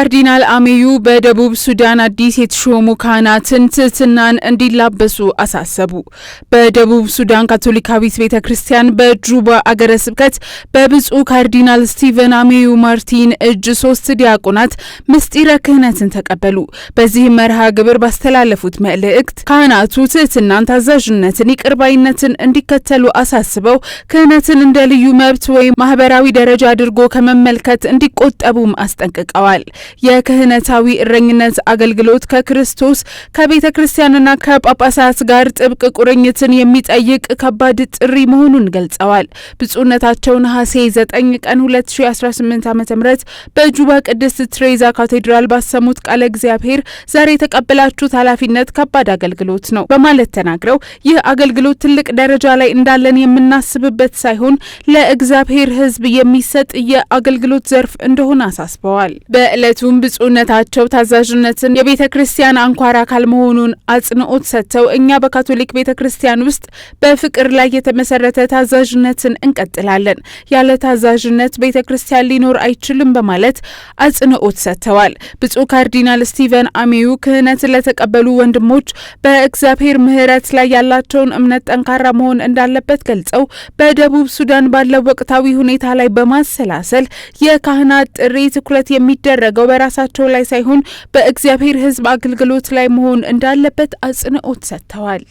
ካርዲናል አሜዩ በደቡብ ሱዳን አዲስ የተሾሙ ካህናትን ትህትናን እንዲላበሱ አሳሰቡ። በደቡብ ሱዳን ካቶሊካዊት ቤተክርስቲያን በጁባ አገረ ስብከት በብፁዕ ካርዲናል ስቲቨን አሜዩ ማርቲን እጅ 3 ዲያቆናት ምስጢረ ክህነትን ተቀበሉ። በዚህ መርሃ ግብር ባስተላለፉት መልእክት ካህናቱ ትህትናን፣ ታዛዥነትን፣ ይቅርባይነትን እንዲከተሉ አሳስበው ክህነትን እንደ ልዩ መብት ወይም ማህበራዊ ደረጃ አድርጎ ከመመልከት እንዲቆጠቡም አስጠንቅቀዋል። የክህነታዊ እረኝነት አገልግሎት ከክርስቶስ ከቤተ ክርስቲያንና ከጳጳሳት ጋር ጥብቅ ቁርኝትን የሚጠይቅ ከባድ ጥሪ መሆኑን ገልጸዋል። ብፁዕነታቸው ነሐሴ 9 ቀን 2018 ዓ.ም በጁባ ቅድስት ትሬዛ ካቴድራል ባሰሙት ቃለ እግዚአብሔር ዛሬ የተቀበላችሁት ኃላፊነት ከባድ አገልግሎት ነው በማለት ተናግረው ይህ አገልግሎት ትልቅ ደረጃ ላይ እንዳለን የምናስብበት ሳይሆን ለእግዚአብሔር ሕዝብ የሚሰጥ የአገልግሎት ዘርፍ እንደሆነ አሳስበዋል። በዕለቱም ብፁዕነታቸው ታዛዥነትን የቤተ ክርስቲያን አንኳር አካል መሆኑን አጽንኦት ሰጥተው እኛ በካቶሊክ ቤተ ክርስቲያን ውስጥ በፍቅር ላይ የተመሰረተ ታዛዥነትን እንቀጥላለን፣ ያለ ታዛዥነት ቤተ ክርስቲያን ሊኖር አይችልም በማለት አጽንኦት ሰጥተዋል። ብፁዕ ካርዲናል ስቲቨን አሜዩ ክህነት ለተቀበሉ ወንድሞች በእግዚአብሔር ምሕረት ላይ ያላቸውን እምነት ጠንካራ መሆን እንዳለበት ገልጸው በደቡብ ሱዳን ባለው ወቅታዊ ሁኔታ ላይ በማሰላሰል የካህናት ጥሪ ትኩረት የሚደረገው በራሳቸው ላይ ሳይሆን በእግዚአብሔር ሕዝብ አገልግሎት ላይ መሆን እንዳለበት አጽንኦት ሰጥተዋል።